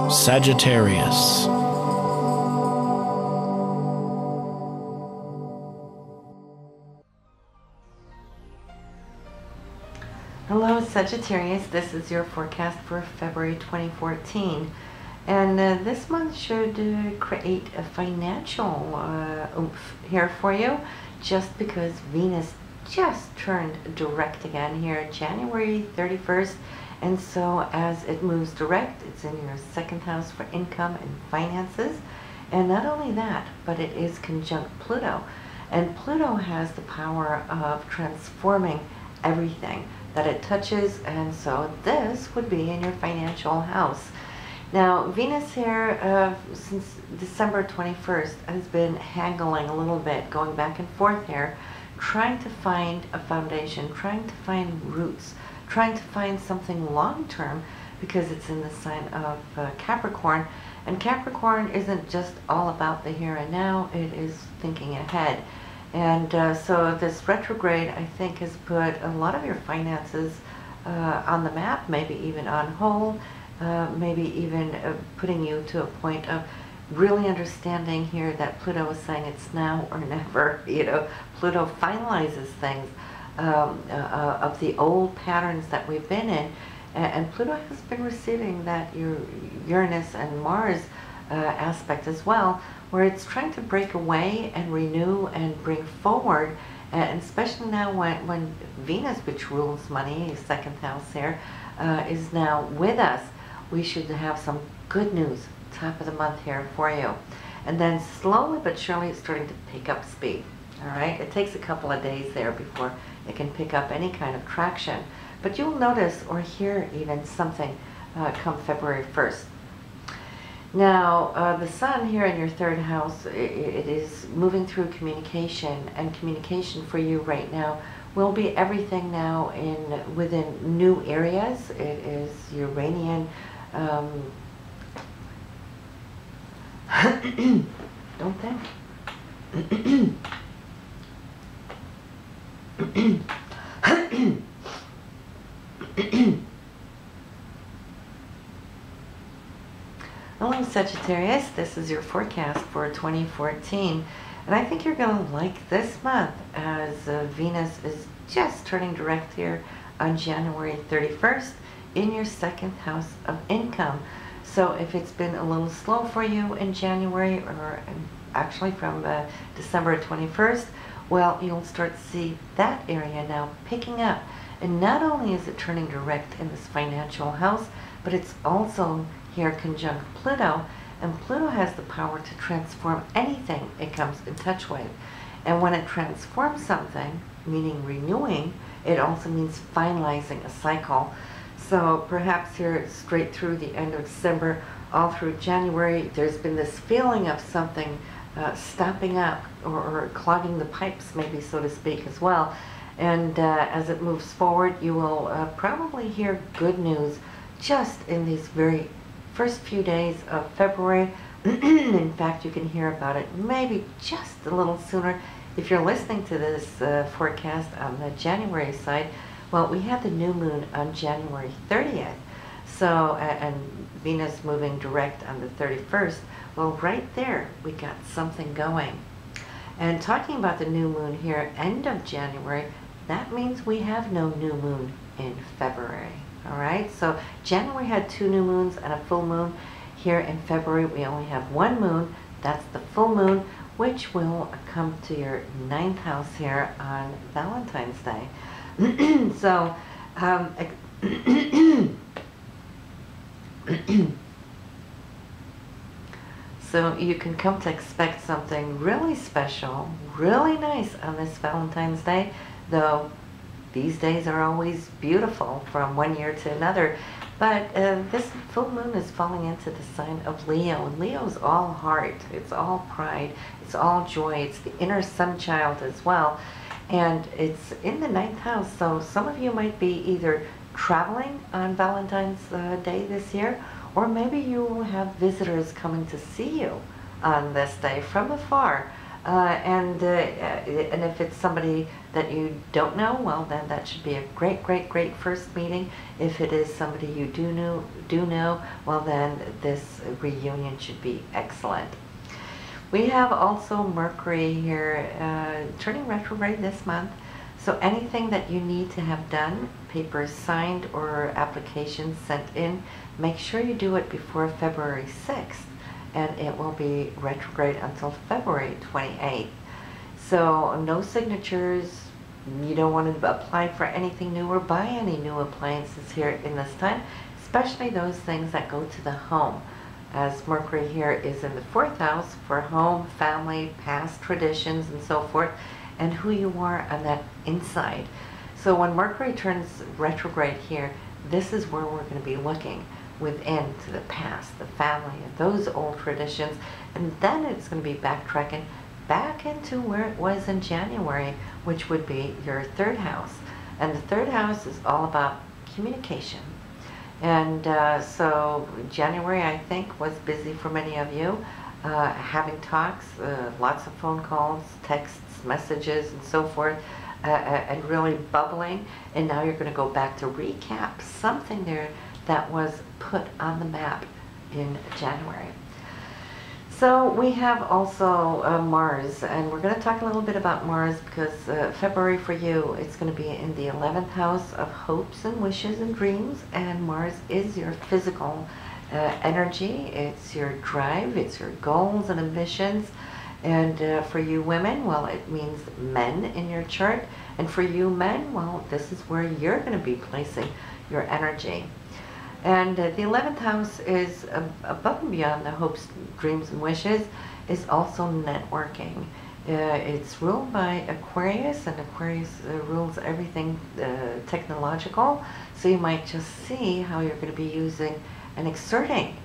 Sagittarius. Hello Sagittarius, this is your forecast for February 2014, and this month should create a financial oomph here for you, just because Venus just turned direct again here January 31st, and so as it moves direct, it's in your second house for income and finances. And not only that, but it is conjunct Pluto, and Pluto has the power of transforming everything that it touches, and so this would be in your financial house. Now Venus here since December 21st has been haggling a little bit, going back and forth here, trying to find a foundation, trying to find roots, trying to find something long-term, because it's in the sign of Capricorn, and Capricorn isn't just all about the here and now, it is thinking ahead. And so this retrograde, I think, has put a lot of your finances on the map, maybe even on hold, maybe even putting you to a point of really understanding here that Pluto is saying it's now or never. You know, Pluto finalizes things of the old patterns that we've been in, and Pluto has been receiving that your Uranus and Mars aspect as well, where it's trying to break away and renew and bring forward, and especially now when Venus, which rules money, second house here, is now with us, we should have some good news top of the month here for you. And then slowly but surely it's starting to pick up speed. All right, it takes a couple of days there before it can pick up any kind of traction, but you'll notice or hear even something come February 1st. Now, the Sun here in your third house, it is moving through communication, and communication for you right now will be everything now within new areas. It is Uranian. Don't think. Hello Sagittarius, this is your forecast for 2014, and I think you're going to like this month, as Venus is just turning direct here on January 31st in your second house of income. So if it's been a little slow for you in January, or actually from December 21st, well, you'll start to see that area now picking up. And not only is it turning direct in this financial house, but it's also here conjunct Pluto, and Pluto has the power to transform anything it comes in touch with. And when it transforms something, meaning renewing, it also means finalizing a cycle. So perhaps here straight through the end of December, all through January, there's been this feeling of something stopping up or clogging the pipes, maybe, so to speak, as well. And as it moves forward, you will probably hear good news just in these very first few days of February. In fact, you can hear about it maybe just a little sooner if you're listening to this forecast on the January side. Well, we had the new moon on January 30th, so and Venus moving direct on the 31st. Well, right there we got something going. And talking about the new moon here, end of January, that means we have no new moon in February. All right, so January had 2 new moons and a full moon. Here in February, we only have 1 moon. That's the full moon, which will come to your 9th house here on Valentine's Day. So, so you can come to expect something really special, really nice on this Valentine's Day, though these days are always beautiful from one year to another. But this full moon is falling into the sign of Leo, and Leo's all heart, it's all pride, it's all joy, it's the inner sun child as well. And it's in the 9th house, so some of you might be either traveling on Valentine's Day this year, or maybe you will have visitors coming to see you on this day from afar. And if it's somebody that you don't know, well, then that should be a great, great, great first meeting. If it is somebody you do know, well, then this reunion should be excellent. We have also Mercury here turning retrograde this month. So anything that you need to have done, papers signed or applications sent in, make sure you do it before February 6th. And it will be retrograde until February 28th. So no signatures. You don't want to apply for anything new or buy any new appliances here in this time, especially those things that go to the home, as Mercury here is in the 4th house for home, family, past traditions, and so forth, and who you are on that inside. So when Mercury turns retrograde here, this is where we're going to be looking within to the past, the family, and those old traditions, and then it's going to be backtracking back into where it was in January, which would be your 3rd house. And the 3rd house is all about communication. And so January, I think, was busy for many of you, having talks, lots of phone calls, texts, messages, and so forth, and really bubbling. And now you're going to go back to recap something there that was put on the map in January. So we have also Mars, and we're going to talk a little bit about Mars because February for you, it's going to be in the 11th house of hopes and wishes and dreams, and Mars is your physical energy, it's your drive, it's your goals and ambitions, and for you women, well, it means men in your chart, and for you men, well, this is where you're going to be placing your energy. And the 11th house is above and beyond the hopes, dreams, and wishes, is also networking. It's ruled by Aquarius, and Aquarius rules everything technological. So you might just see how you're going to be using and exerting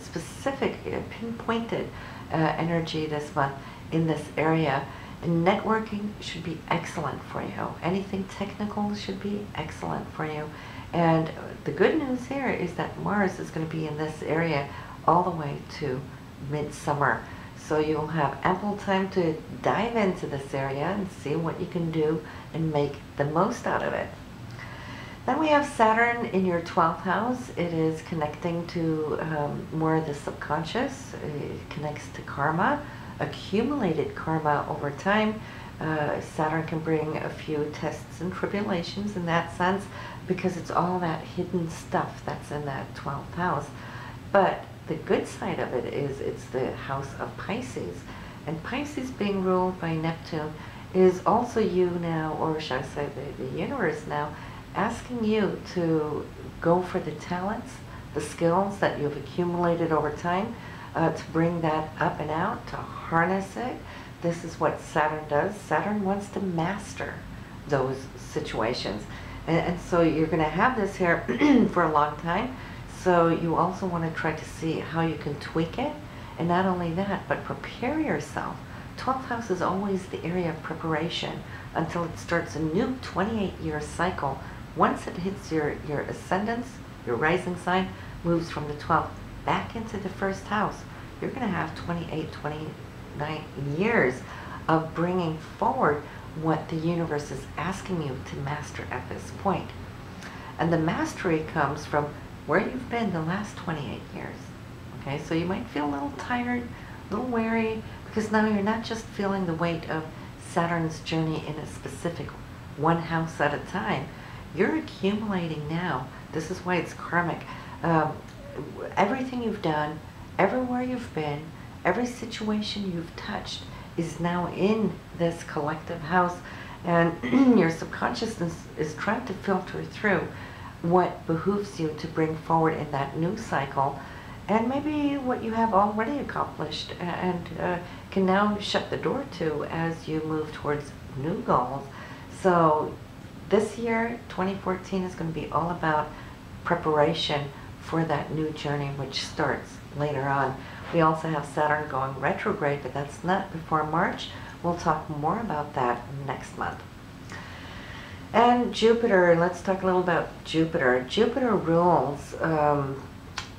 specific, pinpointed energy this month in this area. And networking should be excellent for you. Anything technical should be excellent for you. And the good news here is that Mars is going to be in this area all the way to midsummer. So you'll have ample time to dive into this area and see what you can do and make the most out of it. Then we have Saturn in your 12th house. It is connecting to more of the subconscious. It connects to karma, accumulated karma over time. Saturn can bring a few tests and tribulations in that sense, because it's all that hidden stuff that's in that 12th house. But the good side of it is it's the house of Pisces. And Pisces being ruled by Neptune is also you now, or shall I say the universe now, asking you to go for the talents, the skills that you've accumulated over time, to bring that up and out, to harness it. This is what Saturn does. Saturn wants to master those situations. And so you're going to have this here for a long time. So you also want to try to see how you can tweak it. And not only that, but prepare yourself. 12th house is always the area of preparation until it starts a new 28-year cycle. Once it hits your ascendance, your rising sign moves from the 12th back into the 1st house. You're going to have 28, 29 years of bringing forward what the universe is asking you to master at this point. And the mastery comes from where you've been the last 28 years. Okay, so you might feel a little tired, a little weary, because now you're not just feeling the weight of Saturn's journey in a specific one house at a time. You're accumulating now. This is why it's karmic. Everything you've done, everywhere you've been, every situation you've touched is now in this collective house, and your subconsciousness is trying to filter through what behooves you to bring forward in that new cycle, and maybe what you have already accomplished and can now shut the door to as you move towards new goals. So this year, 2014, is going to be all about preparation for that new journey, which starts later on. We also have Saturn going retrograde, but that's not before March. We'll talk more about that next month. And Jupiter, let's talk a little about Jupiter. Jupiter rules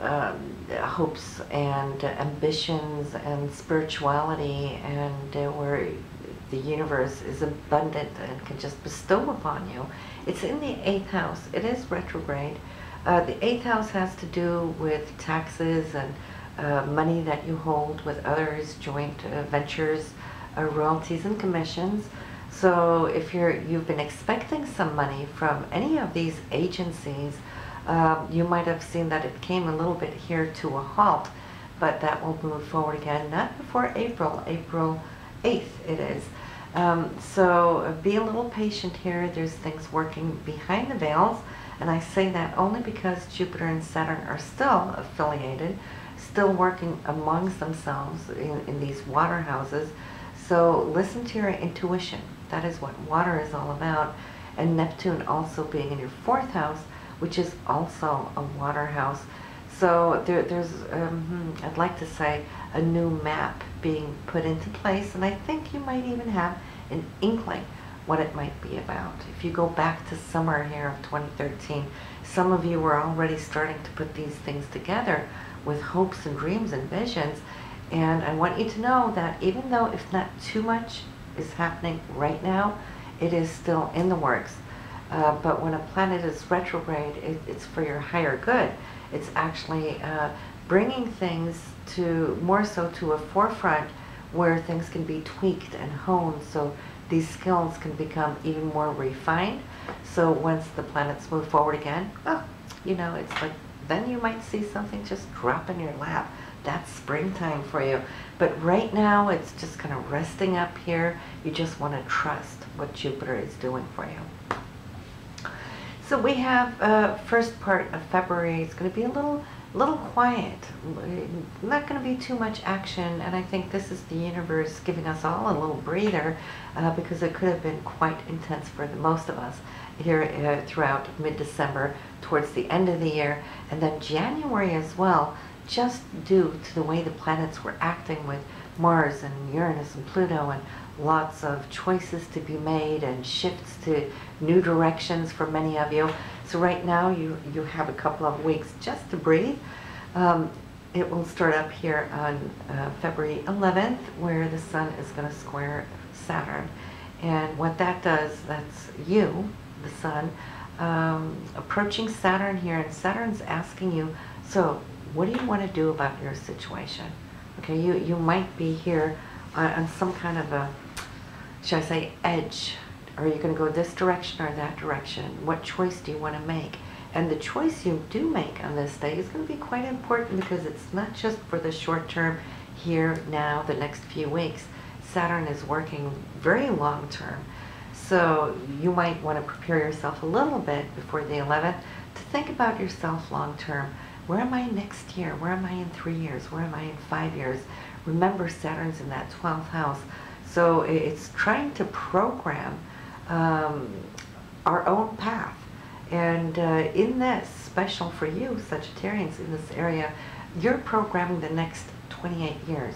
hopes and ambitions and spirituality, and where the universe is abundant and can just bestow upon you. It's in the 8th house. It is retrograde. The 8th house has to do with taxes and money that you hold with others, joint ventures, royalties and commissions. So if you've been expecting some money from any of these agencies, you might have seen that it came a little bit here to a halt, but that will move forward again, not before April 8th it is. So be a little patient here. There's things working behind the veils, and I say that only because Jupiter and Saturn are still affiliated, still working amongst themselves in these water houses. So listen to your intuition. That is what water is all about. And Neptune also being in your 4th house, which is also a water house. So there's, I'd like to say, a new map being put into place, and I think you might even have an inkling what it might be about. If you go back to summer here of 2013, some of you were already starting to put these things together with hopes and dreams and visions, and I want you to know that even though if not too much is happening right now, it is still in the works. But when a planet is retrograde, it's for your higher good. It's actually bringing things to more so to a forefront where things can be tweaked and honed, so these skills can become even more refined. So once the planets move forward again, oh, you know, it's like then you might see something just drop in your lap. That's springtime for you. But right now it's just kind of resting up here. You just want to trust what Jupiter is doing for you. So we have first part of February. It's going to be a little quiet, not going to be too much action, and I think this is the universe giving us all a little breather because it could have been quite intense for most of us here throughout mid-December, towards the end of the year, and then January as well, just due to the way the planets were acting with Mars and Uranus and Pluto, and lots of choices to be made and shifts to new directions for many of you. So right now you have a couple of weeks just to breathe. It will start up here on February 11th, where the Sun is going to square Saturn. And what that does, that's you, the Sun, approaching Saturn here, and Saturn's asking you, so what do you want to do about your situation? Okay, you might be here on some kind of a, should I say, edge. Are you going to go this direction or that direction? What choice do you want to make? And the choice you do make on this day is going to be quite important, because it's not just for the short term, here, now, the next few weeks. Saturn is working very long term. So you might want to prepare yourself a little bit before the 11th to think about yourself long term. Where am I next year? Where am I in 3 years? Where am I in 5 years? Remember, Saturn's in that 12th house. So it's trying to program our own path. And in this, special for you, Sagittarians, in this area, you're programming the next 28 years.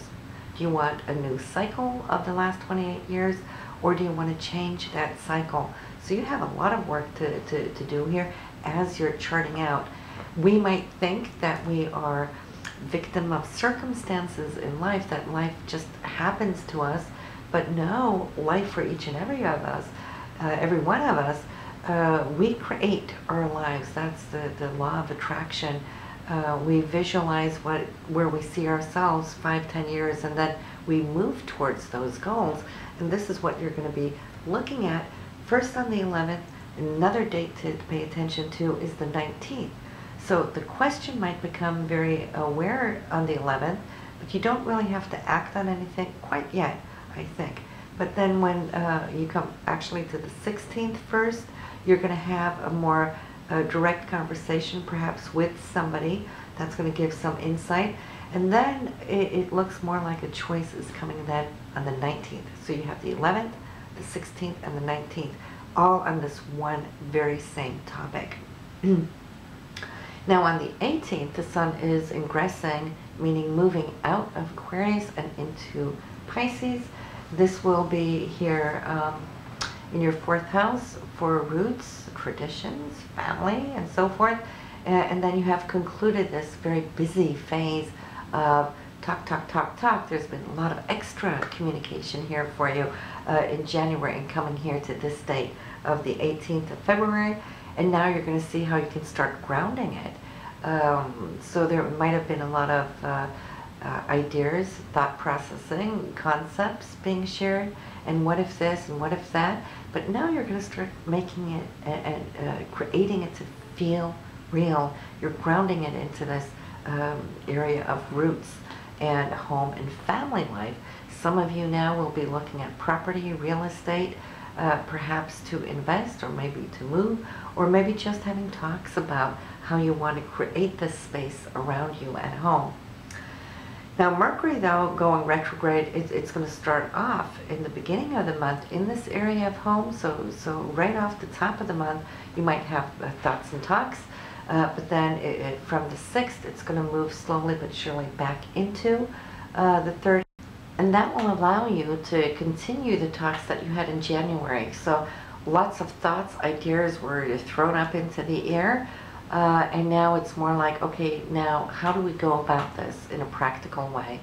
Do you want a new cycle of the last 28 years, or do you want to change that cycle? So you have a lot of work to do here as you're charting out. We might think that we are victim of circumstances in life, that life just happens to us, but no, life for each and every of us, every one of us, we create our lives. That's the law of attraction. We visualize where we see ourselves 5-10 years, and then we move towards those goals. And this is what you're going to be looking at first on the 11th. Another date to pay attention to is the 19th. So the question might become very aware on the 11th, but you don't really have to act on anything quite yet, I think. But then when you come actually to the 16th first, you're going to have a more direct conversation, perhaps with somebody that's going to give some insight. And then it looks more like a choice is coming then on the 19th. So you have the 11th, the 16th, and the 19th, all on this one very same topic. Now on the 18th, the Sun is ingressing, meaning moving out of Aquarius and into Pisces. This will be here in your 4th house for roots, traditions, family, and so forth. And then you have concluded this very busy phase of talk, talk, talk, talk. There's been a lot of extra communication here for you in January and coming here to this date of the 18th of February. And now you're going to see how you can start grounding it. So there might have been a lot of ideas, thought processing, concepts being shared, and what if this and what if that. But now you're going to start making it and creating it to feel real. You're grounding it into this area of roots and home and family life. Some of you now will be looking at property, real estate, perhaps to invest or maybe to move, or maybe just having talks about how you want to create this space around you at home. Now Mercury, though, going retrograde, it's going to start off in the beginning of the month in this area of home. So right off the top of the month, you might have thoughts and talks, but then from the 6th, it's going to move slowly but surely back into the 3rd. And that will allow you to continue the talks that you had in January. So lots of thoughts, ideas were thrown up into the air. And now it's more like, okay, now how do we go about this in a practical way?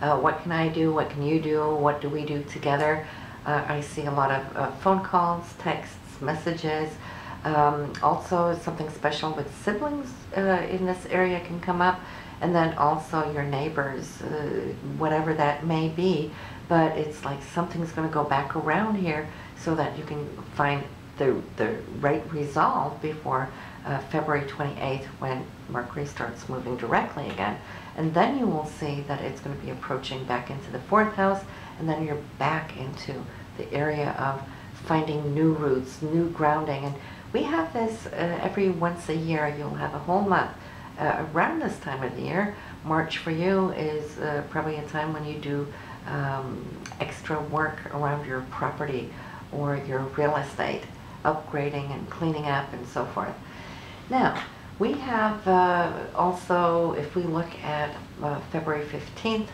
What can I do? What can you do? What do we do together? I see a lot of phone calls, texts, messages. Also something special with siblings in this area can come up. And then also your neighbors, whatever that may be. But it's like something's going to go back around here so that you can find the right resolve before February 28th, when Mercury starts moving directly again. And then you will see that it's going to be approaching back into the 4th house, and then you're back into the area of finding new roots, new grounding. And we have this every once a year. You'll have a whole month around this time of the year. March for you is probably a time when you do extra work around your property or your real estate, upgrading and cleaning up and so forth. Now, we have also, if we look at February 15th,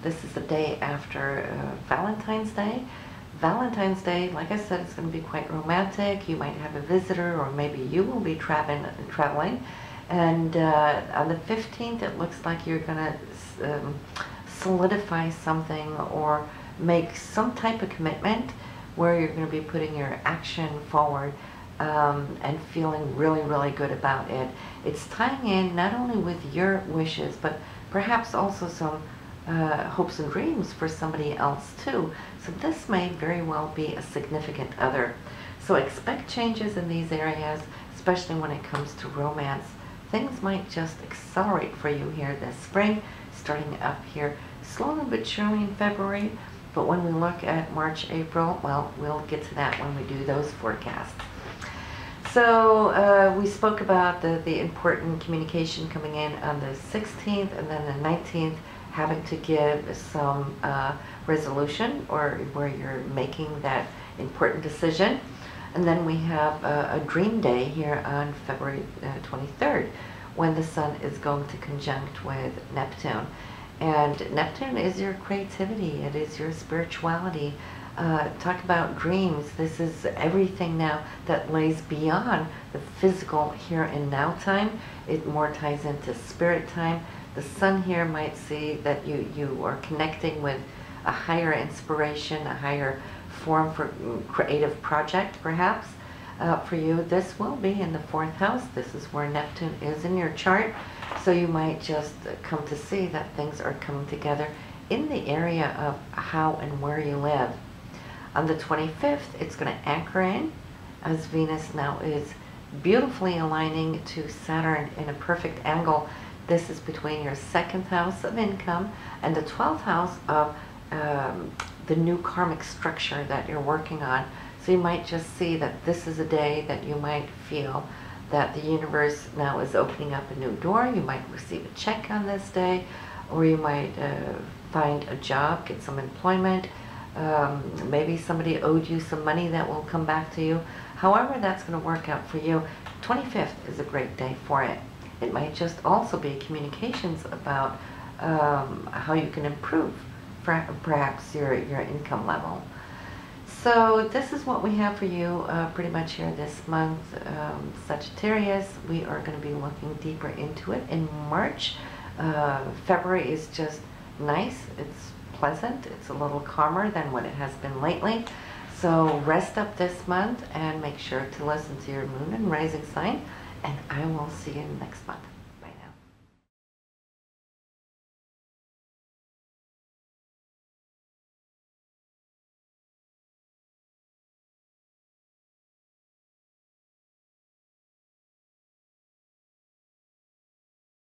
this is the day after Valentine's Day. Valentine's Day, like I said, it's going to be quite romantic. You might have a visitor, or maybe you will be traveling. And on the 15th, it looks like you're going to solidify something or make some type of commitment where you're going to be putting your action forward. And feeling really, really good about it. It's tying in not only with your wishes, but perhaps also some hopes and dreams for somebody else too. So this may very well be a significant other. So expect changes in these areas, especially when it comes to romance. Things might just accelerate for you here this spring, starting up here slowly but surely in February. But when we look at March, April, well, we'll get to that when we do those forecasts. So we spoke about the important communication coming in on the 16th, and then the 19th having to give some resolution, or where you're making that important decision. And then we have a dream day here on February 23rd, when the Sun is going to conjunct with Neptune. And Neptune is your creativity, it is your spirituality. Talk about dreams. This is everything now that lays beyond the physical here and now time. It more ties into spirit time. The Sun here might see that you are connecting with a higher inspiration, a higher form for creative project perhaps. For you, this will be in the 4th house. This is where Neptune is in your chart. So you might just come to see that things are coming together in the area of how and where you live. On the 25th, it's going to anchor in, as Venus now is beautifully aligning to Saturn in a perfect angle. This is between your 2nd house of income and the 12th house of the new karmic structure that you're working on. So you might just see that this is a day that you might feel that the universe now is opening up a new door. You might receive a check on this day, or you might find a job, get some employment. Maybe somebody owed you some money that will come back to you. However that's going to work out for you, 25th is a great day for it. It might just also be communications about how you can improve perhaps your income level. So this is what we have for you pretty much here this month, Sagittarius. We are going to be looking deeper into it in March. February is just nice. It's pleasant. It's a little calmer than what it has been lately. So rest up this month and make sure to listen to your moon and rising sign. And I will see you next month.